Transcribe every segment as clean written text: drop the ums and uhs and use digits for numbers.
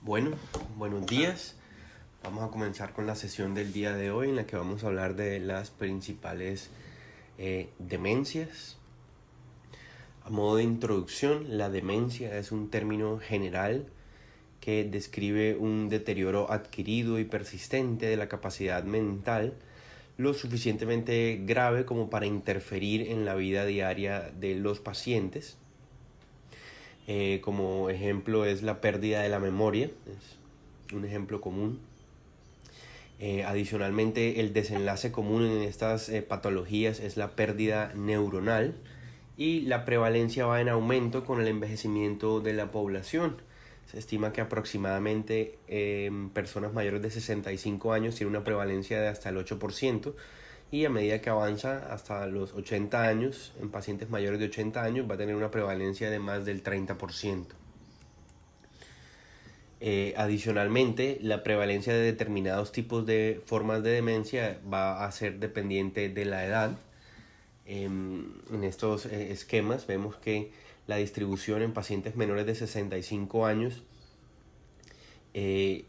Bueno, buenos días. Vamos a comenzar con la sesión del día de hoy en la que vamos a hablar de las principales demencias. A modo de introducción, la demencia es un término general que describe un deterioro adquirido y persistente de la capacidad mental, lo suficientemente grave como para interferir en la vida diaria de los pacientes. Como ejemplo es la pérdida de la memoria, es un ejemplo común. Adicionalmente, el desenlace común en estas patologías es la pérdida neuronal y la prevalencia va en aumento con el envejecimiento de la población. Se estima que aproximadamente personas mayores de 65 años tienen una prevalencia de hasta el 8%, y a medida que avanza hasta los 80 años, en pacientes mayores de 80 años va a tener una prevalencia de más del 30%. Adicionalmente, la prevalencia de determinados tipos de formas de demencia va a ser dependiente de la edad. En estos esquemas vemos que la distribución en pacientes menores de 65 años hay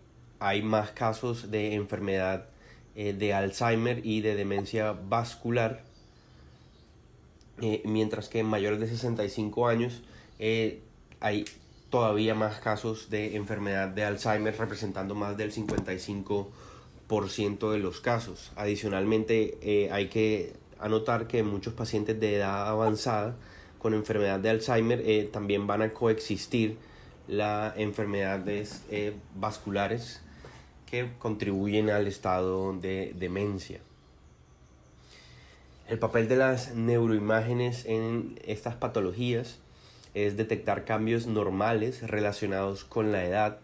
más casos de enfermedad de Alzheimer y de demencia vascular, mientras que en mayores de 65 años hay todavía más casos de enfermedad de Alzheimer, representando más del 55% de los casos. Adicionalmente, hay que anotar que muchos pacientes de edad avanzada con enfermedad de Alzheimer también van a coexistir las enfermedades vasculares que contribuyen al estado de demencia. El papel de las neuroimágenes en estas patologías es detectar cambios normales relacionados con la edad,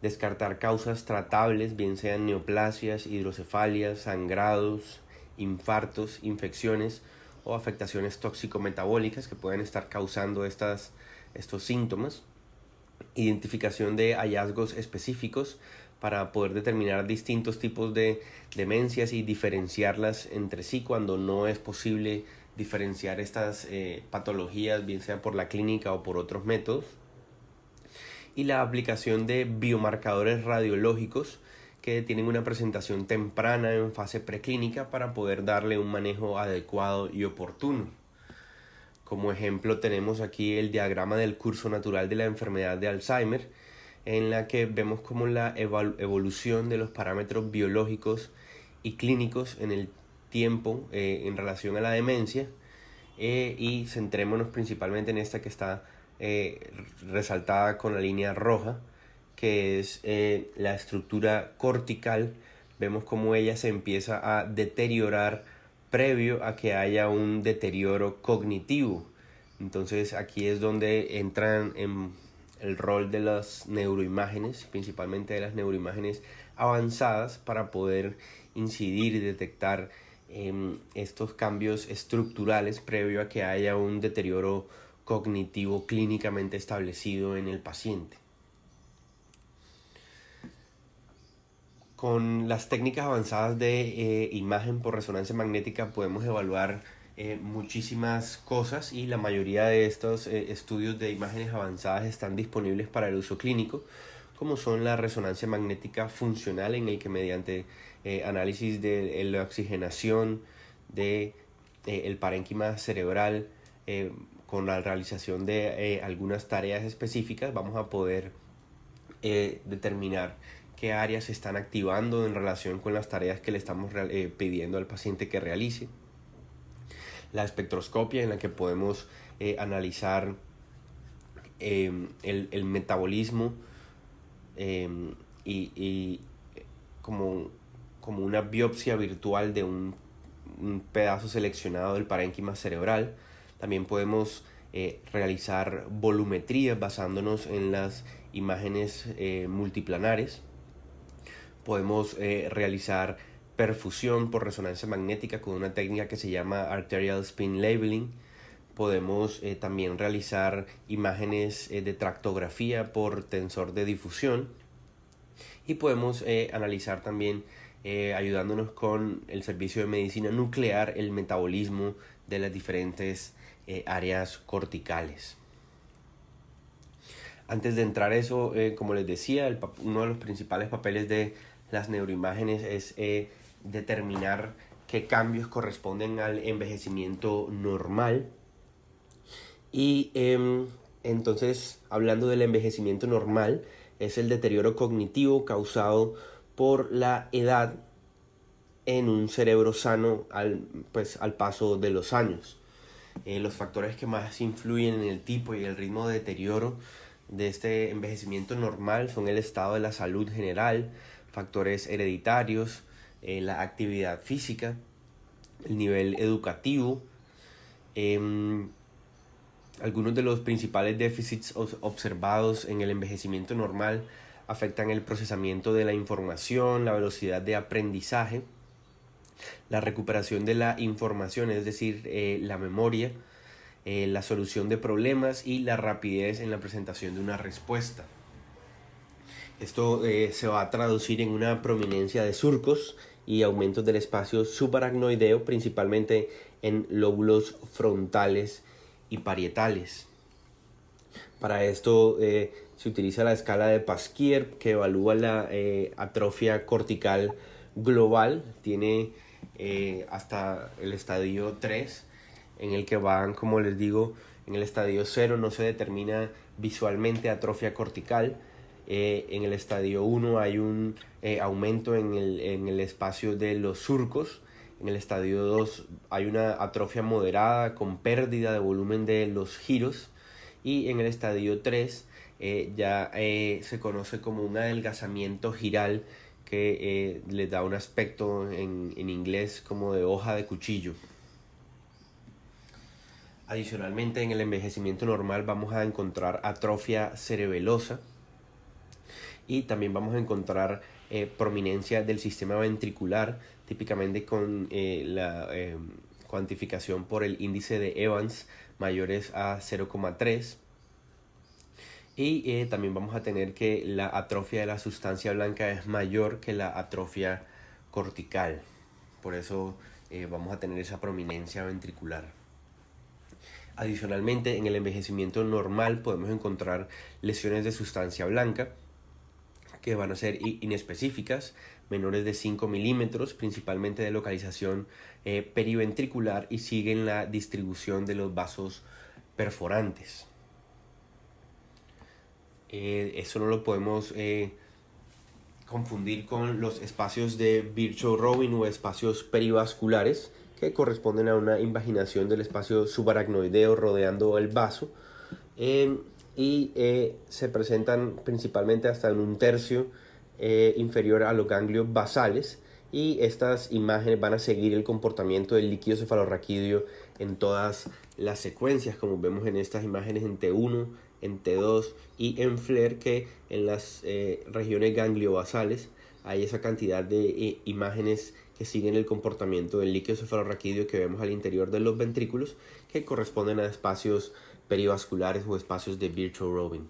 descartar causas tratables, bien sean neoplasias, hidrocefalias, sangrados, infartos, infecciones o afectaciones tóxico-metabólicas que pueden estar causando estos síntomas, identificación de hallazgos específicos para poder determinar distintos tipos de demencias y diferenciarlas entre sí cuando no es posible diferenciar estas patologías, bien sea por la clínica o por otros métodos, y la aplicación de biomarcadores radiológicos que tienen una presentación temprana en fase preclínica para poder darle un manejo adecuado y oportuno. Como ejemplo tenemos aquí el diagrama del curso natural de la enfermedad de Alzheimer, en la que vemos como la evolución de los parámetros biológicos y clínicos en el tiempo en relación a la demencia, y centrémonos principalmente en esta que está resaltada con la línea roja, que es la estructura cortical. Vemos cómo ella se empieza a deteriorar previo a que haya un deterioro cognitivo. Entonces aquí es donde entran en el rol de las neuroimágenes, principalmente de las neuroimágenes avanzadas, para poder incidir y detectar estos cambios estructurales previo a que haya un deterioro cognitivo clínicamente establecido en el paciente. Con las técnicas avanzadas de imagen por resonancia magnética podemos evaluar muchísimas cosas, y la mayoría de estos estudios de imágenes avanzadas están disponibles para el uso clínico, como son la resonancia magnética funcional, en el que mediante análisis de la oxigenación de el parénquima cerebral, con la realización de algunas tareas específicas, vamos a poder determinar qué áreas se están activando en relación con las tareas que le estamos pidiendo al paciente que realice. La espectroscopia, en la que podemos analizar el metabolismo y como una biopsia virtual de un pedazo seleccionado del parénquima cerebral. También podemos realizar volumetrías basándonos en las imágenes multiplanares. Podemos realizar perfusión por resonancia magnética con una técnica que se llama Arterial Spin Labeling. Podemos también realizar imágenes de tractografía por tensor de difusión, y podemos analizar también, ayudándonos con el servicio de medicina nuclear, el metabolismo de las diferentes áreas corticales. Antes de entrar a eso, como les decía, uno de los principales papeles de las neuroimágenes es determinar qué cambios corresponden al envejecimiento normal. Y entonces, hablando del envejecimiento normal, es el deterioro cognitivo causado por la edad en un cerebro sano al paso de los años. Los factores que más influyen en el tipo y el ritmo de deterioro de este envejecimiento normal son el estado de la salud general, factores hereditarios, la actividad física, el nivel educativo. Algunos de los principales déficits observados en el envejecimiento normal afectan el procesamiento de la información, la velocidad de aprendizaje, la recuperación de la información, es decir, la memoria, la solución de problemas y la rapidez en la presentación de una respuesta. Esto se va a traducir en una prominencia de surcos y aumentos del espacio subaracnoideo, principalmente en lóbulos frontales y parietales. Para esto se utiliza la escala de Pasquier, que evalúa la atrofia cortical global. Tiene hasta el estadio 3, en el que van, como les digo, en el estadio 0 no se determina visualmente atrofia cortical. En el estadio 1 hay un aumento en el espacio de los surcos. En el estadio 2 hay una atrofia moderada con pérdida de volumen de los giros. Y en el estadio 3 ya se conoce como un adelgazamiento giral que les da un aspecto en inglés como de hoja de cuchillo. Adicionalmente, en el envejecimiento normal vamos a encontrar atrofia cerebelosa y también vamos a encontrar prominencia del sistema ventricular, típicamente con la cuantificación por el índice de Evans mayores a 0,3. Y también vamos a tener que la atrofia de la sustancia blanca es mayor que la atrofia cortical. Por eso vamos a tener esa prominencia ventricular. Adicionalmente, en el envejecimiento normal podemos encontrar lesiones de sustancia blanca que van a ser inespecíficas, menores de 5 milímetros, principalmente de localización periventricular, y siguen la distribución de los vasos perforantes. Eso no lo podemos confundir con los espacios de Virchow-Robin o espacios perivasculares, que corresponden a una invaginación del espacio subaracnoideo rodeando el vaso, y se presentan principalmente hasta en un tercio inferior a los ganglios basales, y estas imágenes van a seguir el comportamiento del líquido cefalorraquídeo en todas las secuencias, como vemos en estas imágenes en T1, en T2 y en FLAIR, que en las regiones gangliobasales hay esa cantidad de imágenes que siguen el comportamiento del líquido cefalorraquídeo que vemos al interior de los ventrículos, que corresponden a espacios perivasculares o espacios de Virchow-Robin.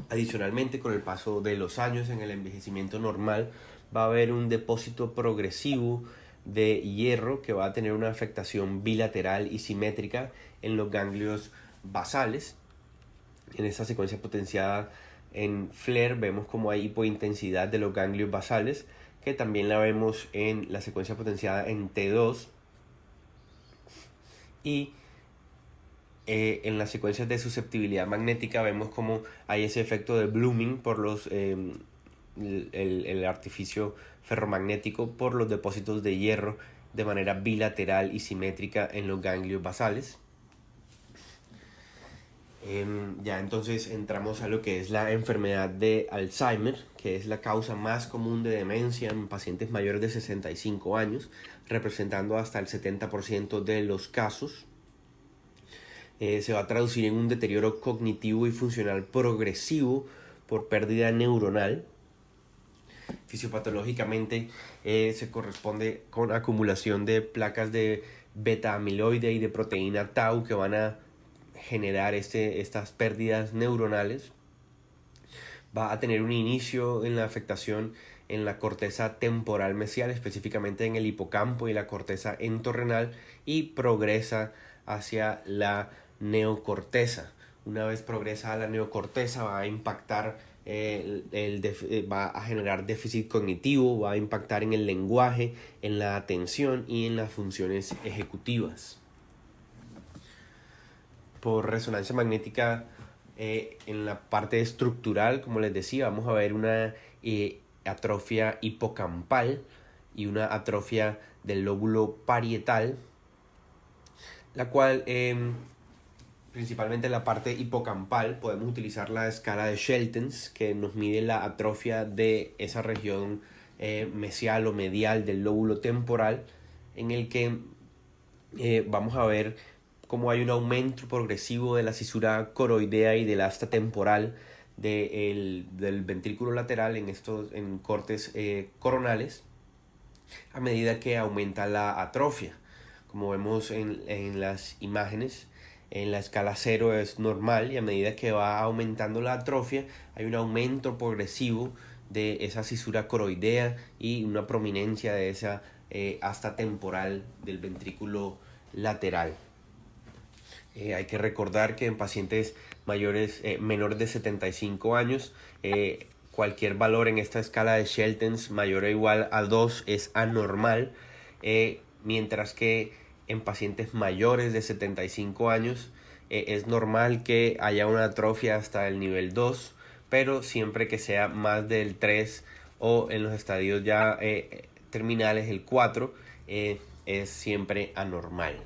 Adicionalmente, con el paso de los años en el envejecimiento normal va a haber un depósito progresivo de hierro que va a tener una afectación bilateral y simétrica en los ganglios basales. En esta secuencia potenciada en FLAIR vemos como hay hipointensidad de los ganglios basales, que también la vemos en la secuencia potenciada en T2, y en las secuencias de susceptibilidad magnética vemos como hay ese efecto de blooming por el artificio ferromagnético por los depósitos de hierro de manera bilateral y simétrica en los ganglios basales. Ya entonces entramos a lo que es la enfermedad de Alzheimer, que es la causa más común de demencia en pacientes mayores de 65 años, representando hasta el 70% de los casos. Se va a traducir en un deterioro cognitivo y funcional progresivo por pérdida neuronal. Fisiopatológicamente se corresponde con acumulación de placas de beta amiloide y de proteína tau que van a generar estas pérdidas neuronales. Va a tener un inicio en la afectación en la corteza temporal mesial, específicamente en el hipocampo y la corteza entorrenal, y progresa hacia la neocorteza, Una vez progresa a la neocorteza va a impactar, va a generar déficit cognitivo, va a impactar en el lenguaje, en la atención y en las funciones ejecutivas. Por resonancia magnética, en la parte estructural, como les decía, vamos a ver una atrofia hipocampal y una atrofia del lóbulo parietal, la cual principalmente en la parte hipocampal podemos utilizar la escala de Sheltens, que nos mide la atrofia de esa región mesial o medial del lóbulo temporal, en el que vamos a ver cómo hay un aumento progresivo de la cisura coroidea y del asta temporal del ventrículo lateral en cortes coronales a medida que aumenta la atrofia. Como vemos en las imágenes, en la escala 0 es normal y a medida que va aumentando la atrofia hay un aumento progresivo de esa cisura coroidea y una prominencia de esa asta temporal del ventrículo lateral. Hay que recordar que en pacientes menores de 75 años, cualquier valor en esta escala de Sheltens mayor o igual a 2 es anormal, mientras que en pacientes mayores de 75 años es normal que haya una atrofia hasta el nivel 2, pero siempre que sea más del 3 o en los estadios ya terminales el 4 es siempre anormal.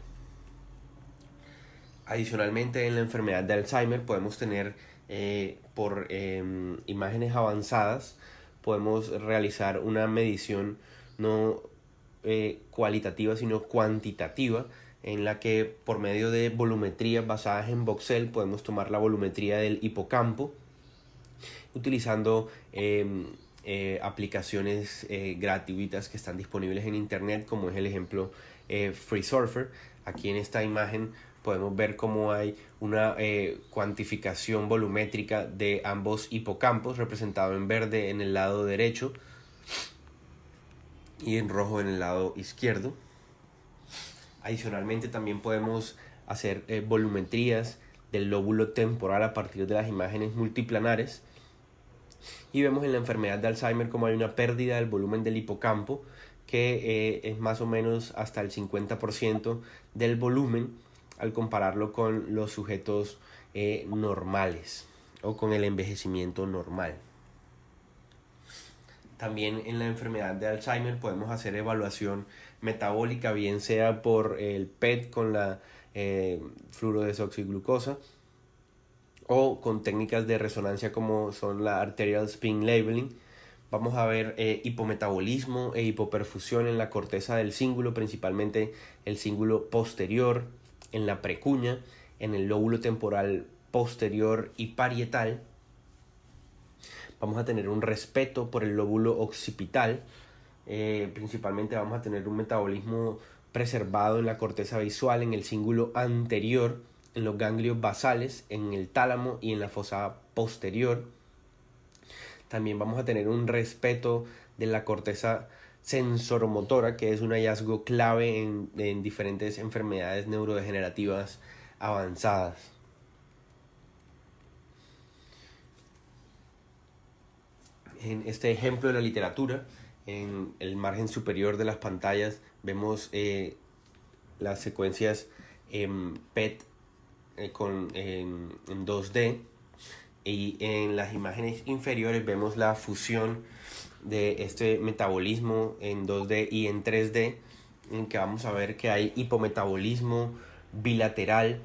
Adicionalmente, en la enfermedad de Alzheimer podemos tener por imágenes avanzadas, podemos realizar una medición no cualitativa sino cuantitativa, en la que por medio de volumetrías basadas en voxel podemos tomar la volumetría del hipocampo utilizando aplicaciones gratuitas que están disponibles en internet, como es el ejemplo FreeSurfer. Aquí en esta imagen podemos ver cómo hay una cuantificación volumétrica de ambos hipocampos, representado en verde en el lado derecho y en rojo en el lado izquierdo. Adicionalmente también podemos hacer volumetrías del lóbulo temporal a partir de las imágenes multiplanares, y vemos en la enfermedad de Alzheimer como hay una pérdida del volumen del hipocampo que es más o menos hasta el 50% del volumen al compararlo con los sujetos normales o con el envejecimiento normal. También en la enfermedad de Alzheimer podemos hacer evaluación metabólica, bien sea por el PET con la fluorodesoxiglucosa o con técnicas de resonancia como son la arterial spin labeling. Vamos a ver hipometabolismo e hipoperfusión en la corteza del cíngulo, principalmente el cíngulo posterior, en la precuña, en el lóbulo temporal posterior y parietal. Vamos a tener un respeto por el lóbulo occipital, principalmente vamos a tener un metabolismo preservado en la corteza visual, en el cíngulo anterior, en los ganglios basales, en el tálamo y en la fosa posterior. También vamos a tener un respeto de la corteza sensoromotora, que es un hallazgo clave en diferentes enfermedades neurodegenerativas avanzadas. En este ejemplo de la literatura, en el margen superior de las pantallas vemos las secuencias PET en 2D, y en las imágenes inferiores vemos la fusión de este metabolismo en 2D y en 3D, en que vamos a ver que hay hipometabolismo bilateral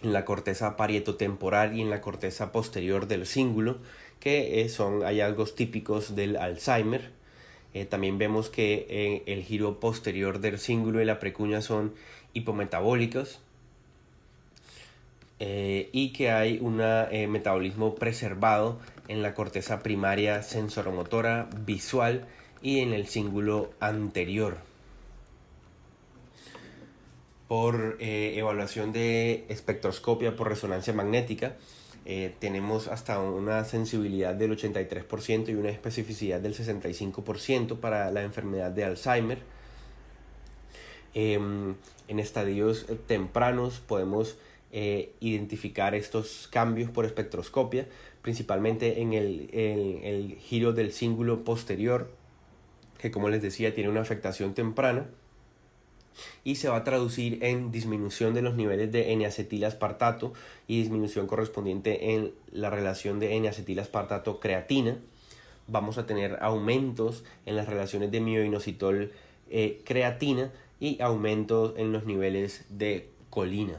en la corteza parietotemporal y en la corteza posterior del cíngulo, que son hallazgos típicos del Alzheimer. También vemos que el giro posterior del cíngulo y la precuña son hipometabólicos, y que hay un metabolismo preservado en la corteza primaria sensoromotora visual y en el cíngulo anterior. Por evaluación de espectroscopia por resonancia magnética, tenemos hasta una sensibilidad del 83% y una especificidad del 65% para la enfermedad de Alzheimer. En estadios tempranos podemos identificar estos cambios por espectroscopia, principalmente en el giro del cíngulo posterior, que como les decía tiene una afectación temprana, y se va a traducir en disminución de los niveles de N-acetilaspartato y disminución correspondiente en la relación de N-acetilaspartato-creatina. Vamos a tener aumentos en las relaciones de mioinositol creatina y aumentos en los niveles de colina.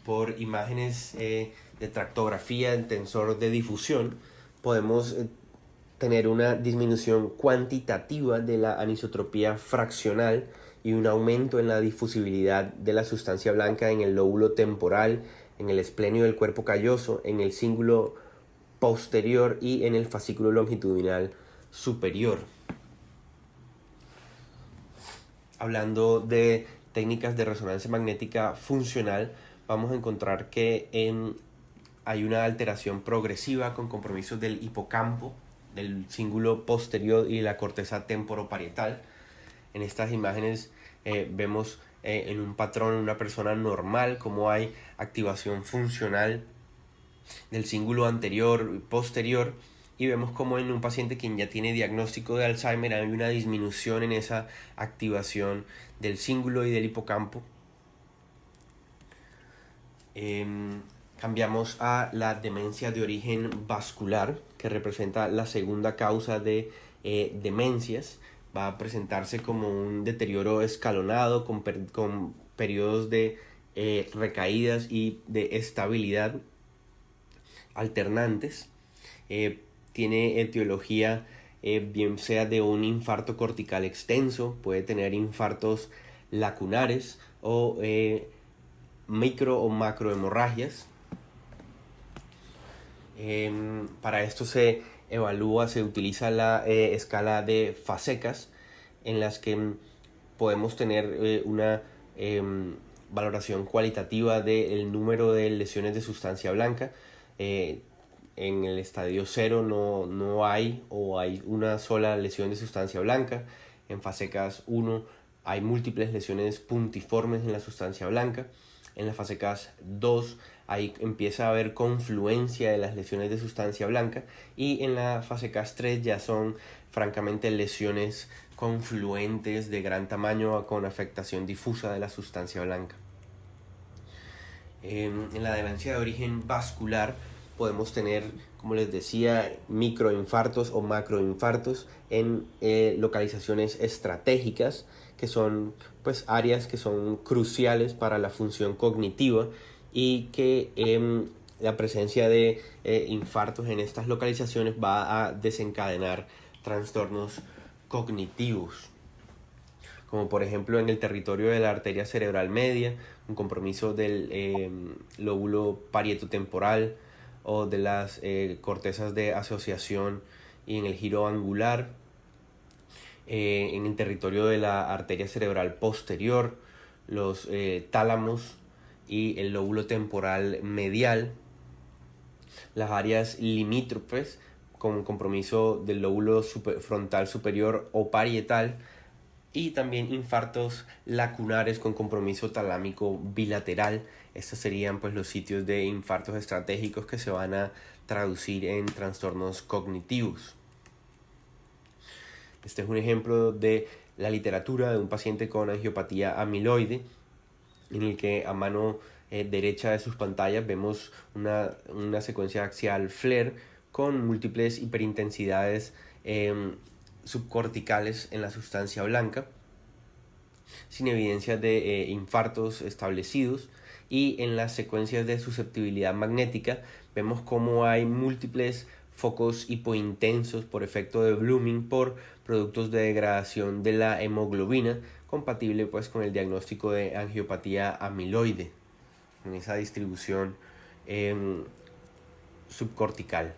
Por imágenes de tractografía en tensor de difusión podemos tener una disminución cuantitativa de la anisotropía fraccional y un aumento en la difusibilidad de la sustancia blanca en el lóbulo temporal, en el esplenio del cuerpo calloso, en el cíngulo posterior y en el fascículo longitudinal superior. Hablando de técnicas de resonancia magnética funcional, vamos a encontrar que hay una alteración progresiva con compromisos del hipocampo, del cíngulo posterior y la corteza temporoparietal. En estas imágenes vemos en un patrón, una persona normal, cómo hay activación funcional del cíngulo anterior y posterior, y vemos como en un paciente quien ya tiene diagnóstico de Alzheimer hay una disminución en esa activación del cíngulo y del hipocampo. Cambiamos a la demencia de origen vascular, que representa la segunda causa de demencias. Va a presentarse como un deterioro escalonado con periodos de recaídas y de estabilidad alternantes. Tiene etiología bien sea de un infarto cortical extenso, puede tener infartos lacunares o micro o macrohemorragias. Para esto se utiliza la escala de Fasecas, en las que podemos tener una valoración cualitativa del número de lesiones de sustancia blanca. En el estadio 0 no hay o hay una sola lesión de sustancia blanca. En Fasecas 1 hay múltiples lesiones puntiformes en la sustancia blanca. En la Fasecas 2 ahí empieza a haber confluencia de las lesiones de sustancia blanca, y en la Fasecas 3 ya son francamente lesiones confluentes de gran tamaño con afectación difusa de la sustancia blanca. En la demencia de origen vascular podemos tener, como les decía, microinfartos o macroinfartos en localizaciones estratégicas, que son pues áreas que son cruciales para la función cognitiva, y que la presencia de infartos en estas localizaciones va a desencadenar trastornos cognitivos, como por ejemplo en el territorio de la arteria cerebral media, un compromiso del lóbulo parietotemporal o de las cortezas de asociación y en el giro angular, en el territorio de la arteria cerebral posterior, los tálamos y el lóbulo temporal medial, las áreas limítrofes con compromiso del lóbulo frontal superior o parietal, y también infartos lacunares con compromiso talámico bilateral. Estos serían pues los sitios de infartos estratégicos que se van a traducir en trastornos cognitivos. Este es un ejemplo de la literatura de un paciente con angiopatía amiloide, en el que a mano derecha de sus pantallas vemos una secuencia axial FLAIR con múltiples hiperintensidades subcorticales en la sustancia blanca, sin evidencia de infartos establecidos, y en las secuencias de susceptibilidad magnética vemos cómo hay múltiples focos hipointensos por efecto de Blooming por productos de degradación de la hemoglobina, compatible pues con el diagnóstico de angiopatía amiloide en esa distribución subcortical.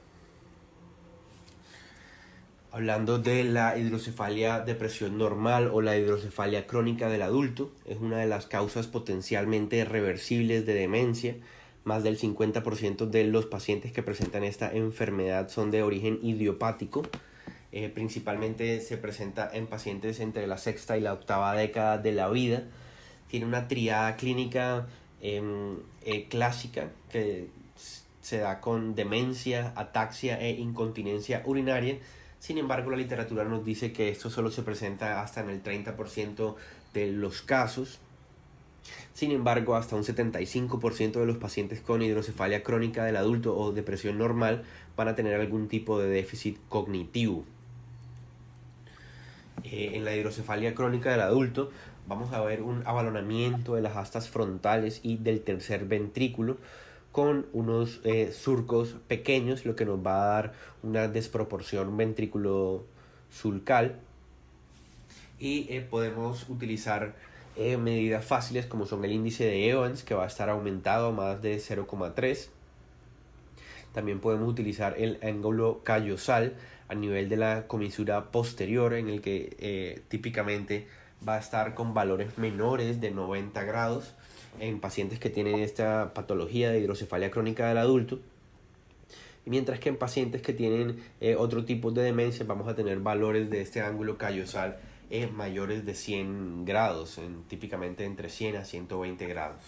Hablando de la hidrocefalia de presión normal o la hidrocefalia crónica del adulto, es una de las causas potencialmente reversibles de demencia. Más del 50% de los pacientes que presentan esta enfermedad son de origen idiopático. Principalmente se presenta en pacientes entre la sexta y la octava década de la vida. tiene una triada clínica clásica que se da con demencia, ataxia e incontinencia urinaria. Sin embargo, la literatura nos dice que esto solo se presenta hasta en el 30% de los casos. Sin embargo, hasta un 75% de los pacientes con hidrocefalia crónica del adulto o depresión normal van a tener algún tipo de déficit cognitivo. En la hidrocefalia crónica del adulto vamos a ver un abalonamiento de las astas frontales y del tercer ventrículo con unos surcos pequeños, lo que nos va a dar una desproporción ventrículo-sulcal. Y podemos utilizar medidas fáciles como son el índice de Evans, que va a estar aumentado a más de 0,3. También podemos utilizar el ángulo callosal a nivel de la comisura posterior, en el que típicamente va a estar con valores menores de 90 grados en pacientes que tienen esta patología de hidrocefalia crónica del adulto. Mientras que en pacientes que tienen otro tipo de demencia vamos a tener valores de este ángulo callosal mayores de 100 grados, típicamente entre 100 a 120 grados.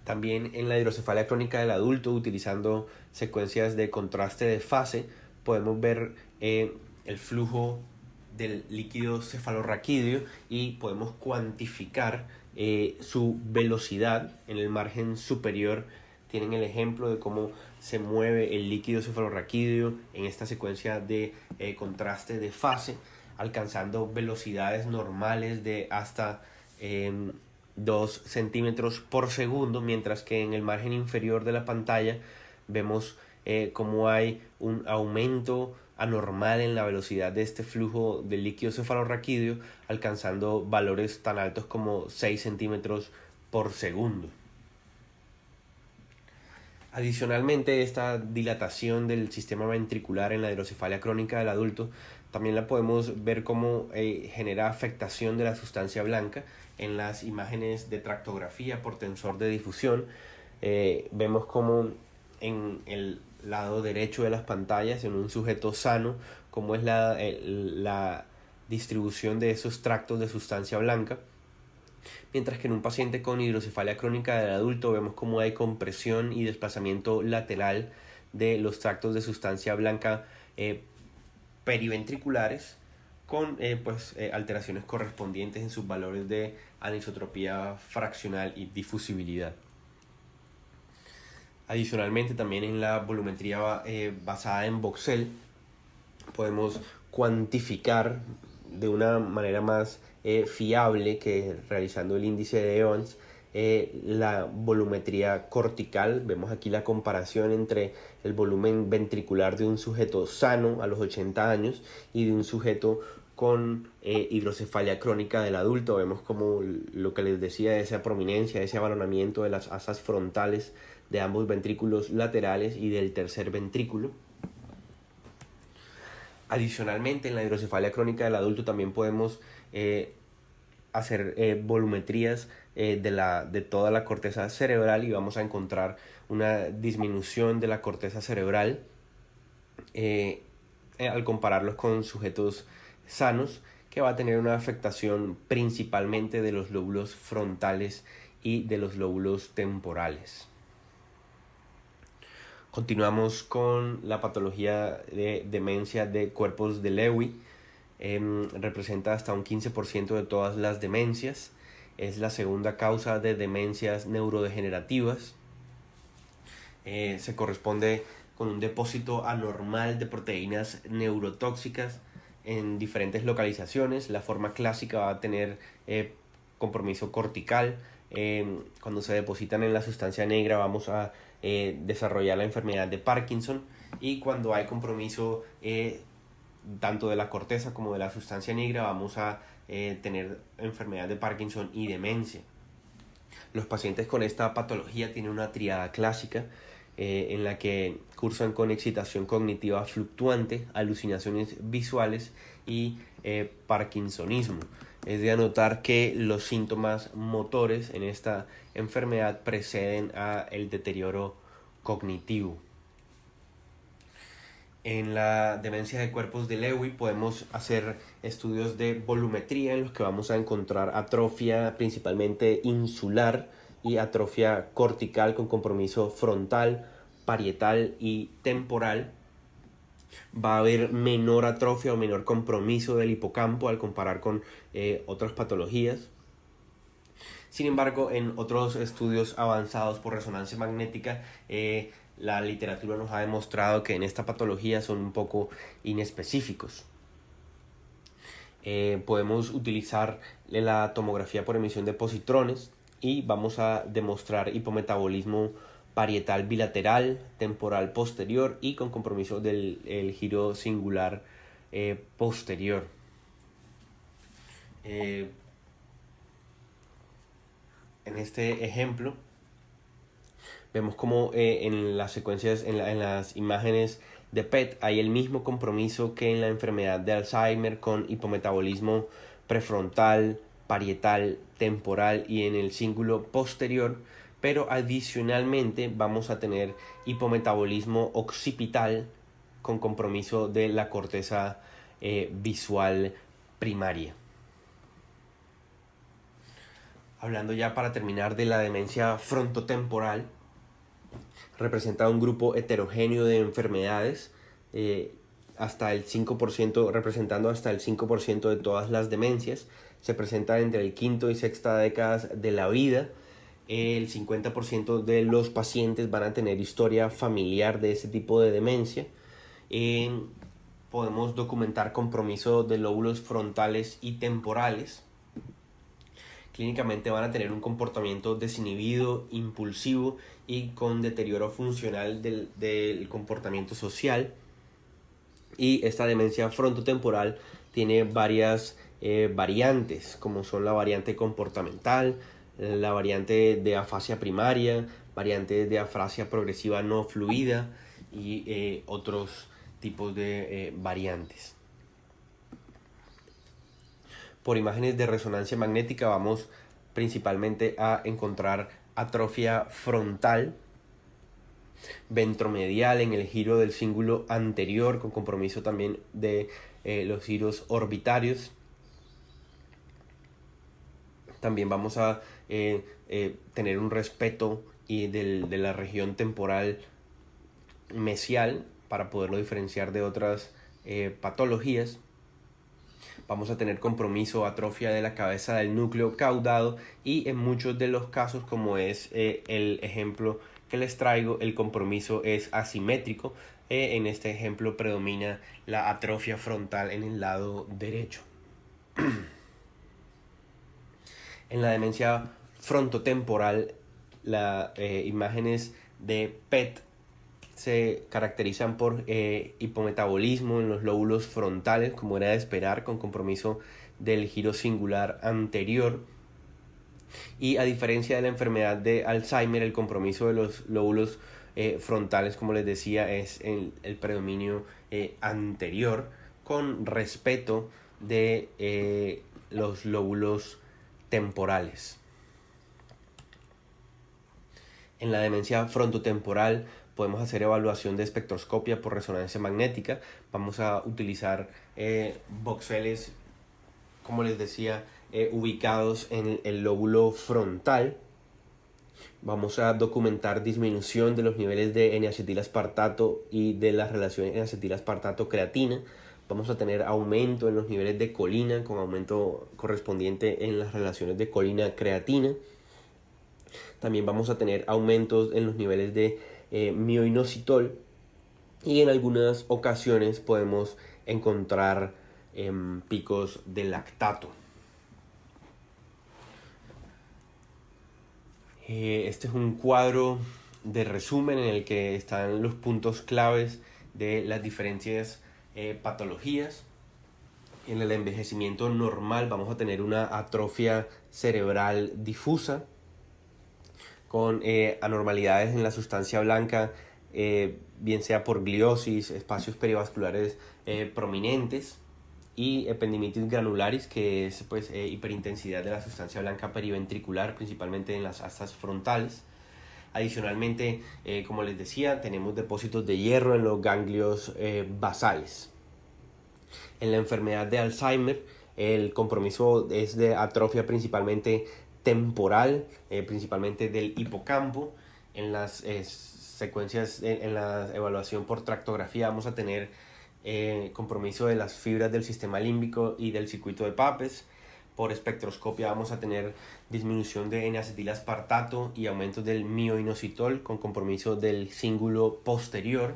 También en la hidrocefalia crónica del adulto, utilizando secuencias de contraste de fase, podemos ver el flujo del líquido cefalorraquídeo y podemos cuantificar su velocidad. En el margen superior tienen el ejemplo de cómo se mueve el líquido cefalorraquídeo en esta secuencia de contraste de fase, alcanzando velocidades normales de hasta 2 centímetros por segundo, mientras que en el margen inferior de la pantalla vemos cómo hay un aumento anormal en la velocidad de este flujo del líquido cefalorraquídeo, alcanzando valores tan altos como 6 centímetros por segundo. Adicionalmente, esta dilatación del sistema ventricular en la hidrocefalia crónica del adulto también la podemos ver como genera afectación de la sustancia blanca. En las imágenes de tractografía por tensor de difusión vemos como en el lado derecho de las pantallas, en un sujeto sano, cómo es la distribución de esos tractos de sustancia blanca, mientras que en un paciente con hidrocefalia crónica del adulto vemos cómo hay compresión y desplazamiento lateral de los tractos de sustancia blanca periventriculares, con alteraciones correspondientes en sus valores de anisotropía fraccional y difusibilidad. Adicionalmente, también en la volumetría basada en voxel podemos cuantificar de una manera más fiable que realizando el índice de Evans la volumetría cortical. Vemos aquí la comparación entre el volumen ventricular de un sujeto sano a los 80 años y de un sujeto con hidrocefalia crónica del adulto. Vemos como lo que les decía, esa prominencia, ese abalonamiento de las asas frontales de ambos ventrículos laterales y del tercer ventrículo. Adicionalmente, en la hidrocefalia crónica del adulto también podemos hacer volumetrías de toda la corteza cerebral, y vamos a encontrar una disminución de la corteza cerebral al compararlos con sujetos sanos, que va a tener una afectación principalmente de los lóbulos frontales y de los lóbulos temporales. Continuamos con la patología de demencia de cuerpos de Lewy. Representa hasta un 15% de todas las demencias. Es la segunda causa de demencias neurodegenerativas. Se corresponde con un depósito anormal de proteínas neurotóxicas en diferentes localizaciones. La forma clásica va a tener compromiso cortical. Cuando se depositan en la sustancia negra vamos a desarrollar la enfermedad de Parkinson, y cuando hay compromiso tanto de la corteza como de la sustancia negra vamos a tener enfermedad de Parkinson y demencia. Los pacientes con esta patología tienen una triada clásica en la que cursan con excitación cognitiva fluctuante, alucinaciones visuales y parkinsonismo. Es de anotar que los síntomas motores en esta enfermedad preceden al deterioro cognitivo. En la demencia de cuerpos de Lewy podemos hacer estudios de volumetría en los que vamos a encontrar atrofia principalmente insular y atrofia cortical con compromiso frontal, parietal y temporal. Va a haber menor atrofia o menor compromiso del hipocampo al comparar con otras patologías. Sin embargo, en otros estudios avanzados por resonancia magnética, la literatura nos ha demostrado que en esta patología son un poco inespecíficos. Podemos utilizar la tomografía por emisión de positrones y vamos a demostrar hipometabolismo parietal bilateral, temporal posterior y con compromiso del giro singular posterior. En este ejemplo vemos como en las secuencias, en las imágenes de PET hay el mismo compromiso que en la enfermedad de Alzheimer con hipometabolismo prefrontal, parietal, temporal y en el cíngulo posterior, pero adicionalmente vamos a tener hipometabolismo occipital con compromiso de la corteza visual primaria. Hablando ya para terminar de la demencia frontotemporal, representa un grupo heterogéneo de enfermedades, hasta el 5%, representando hasta el 5% de todas las demencias. Se presenta entre el quinto y sexta décadas de la vida. El 50% de los pacientes van a tener historia familiar de ese tipo de demencia. Podemos documentar compromiso de lóbulos frontales y temporales. Clínicamente van a tener un comportamiento desinhibido, impulsivo y con deterioro funcional del comportamiento social. Y esta demencia frontotemporal tiene varias variantes, como son la variante comportamental, la variante de afasia primaria, variante de afasia progresiva no fluida y otros tipos de variantes. Por imágenes de resonancia magnética vamos principalmente a encontrar atrofia frontal, ventromedial en el giro del cíngulo anterior con compromiso también de los giros orbitarios. También vamos a tener un respeto de la región temporal mesial para poderlo diferenciar de otras patologías. Vamos a tener compromiso, atrofia de la cabeza del núcleo caudado y en muchos de los casos, como es el ejemplo que les traigo, el compromiso es asimétrico. En este ejemplo predomina la atrofia frontal en el lado derecho. En la demencia frontotemporal, las imágenes de PET se caracterizan por hipometabolismo en los lóbulos frontales, como era de esperar, con compromiso del giro singular anterior. Y a diferencia de la enfermedad de Alzheimer, el compromiso de los lóbulos frontales, como les decía, es el predominio anterior, con respeto de los lóbulos temporales. En la demencia frontotemporal podemos hacer evaluación de espectroscopia por resonancia magnética. Vamos a utilizar voxeles, como les decía, ubicados en el lóbulo frontal. Vamos a documentar disminución de los niveles de N-acetilaspartato y de la relación N-acetilaspartato-creatina. Vamos a tener aumento en los niveles de colina, con aumento correspondiente en las relaciones de colina-creatina. También vamos a tener aumentos en los niveles de mioinositol y en algunas ocasiones podemos encontrar picos de lactato. Este es un cuadro de resumen en el que están los puntos claves de las diferentes patologías. En el envejecimiento normal vamos a tener una atrofia cerebral difusa con anormalidades en la sustancia blanca, bien sea por gliosis, espacios perivasculares prominentes y ependimitis granularis, que es hiperintensidad de la sustancia blanca periventricular, principalmente en las astas frontales. Adicionalmente, como les decía, tenemos depósitos de hierro en los ganglios basales. En la enfermedad de Alzheimer, el compromiso es de atrofia principalmente temporal, principalmente del hipocampo. En las secuencias, en la evaluación por tractografía vamos a tener compromiso de las fibras del sistema límbico y del circuito de Papez. Por espectroscopia vamos a tener disminución de N-acetilaspartato y aumentos del mioinositol con compromiso del cíngulo posterior.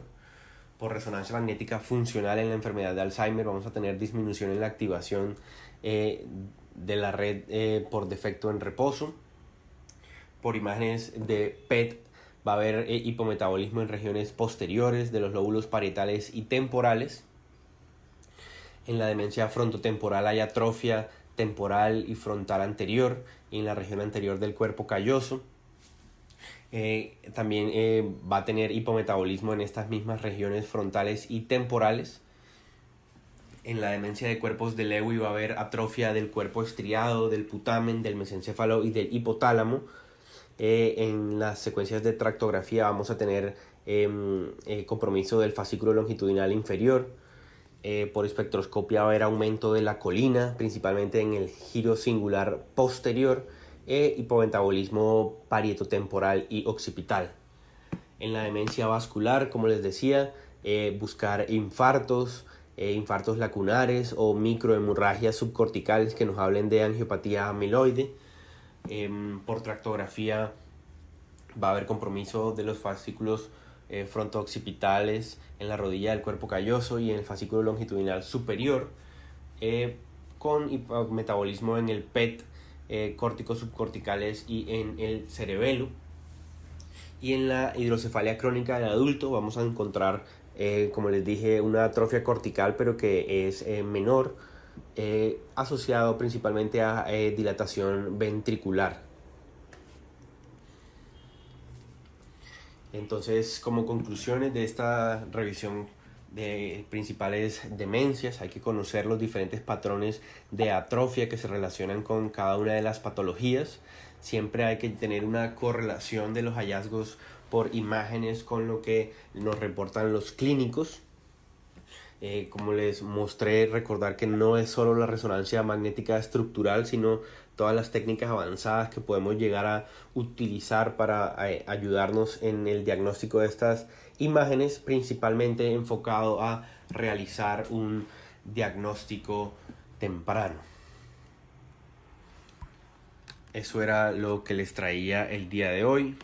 Por resonancia magnética funcional en la enfermedad de Alzheimer vamos a tener disminución en la activación de la red por defecto en reposo. Por imágenes de PET va a haber hipometabolismo en regiones posteriores de los lóbulos parietales y temporales. En la demencia frontotemporal hay atrofia temporal y frontal anterior y en la región anterior del cuerpo calloso. También va a tener hipometabolismo en estas mismas regiones frontales y temporales. En la demencia de cuerpos de Lewy va a haber atrofia del cuerpo estriado, del putamen, del mesencéfalo y del hipotálamo. En las secuencias de tractografía vamos a tener compromiso del fascículo longitudinal inferior. Por espectroscopia va a haber aumento de la colina, principalmente en el giro singular posterior, hipometabolismo parietotemporal y occipital. En la demencia vascular, como les decía, buscar infartos lacunares o microhemorragias subcorticales que nos hablen de angiopatía amiloide. Por tractografía va a haber compromiso de los fascículos fronto-occipitales en la rodilla del cuerpo calloso y en el fascículo longitudinal superior, con metabolismo en el PET, córticos subcorticales y en el cerebelo. Y en la hidrocefalia crónica del adulto vamos a encontrar, como les dije, una atrofia cortical, pero que es menor, asociado principalmente a dilatación ventricular. Entonces, como conclusiones de esta revisión de principales demencias, hay que conocer los diferentes patrones de atrofia que se relacionan con cada una de las patologías. Siempre hay que tener una correlación de los hallazgos por imágenes con lo que nos reportan los clínicos. Como les mostré, recordar que no es solo la resonancia magnética estructural, sino todas las técnicas avanzadas que podemos llegar a utilizar para ayudarnos en el diagnóstico de estas imágenes, principalmente enfocado a realizar un diagnóstico temprano. Eso era lo que les traía el día de hoy.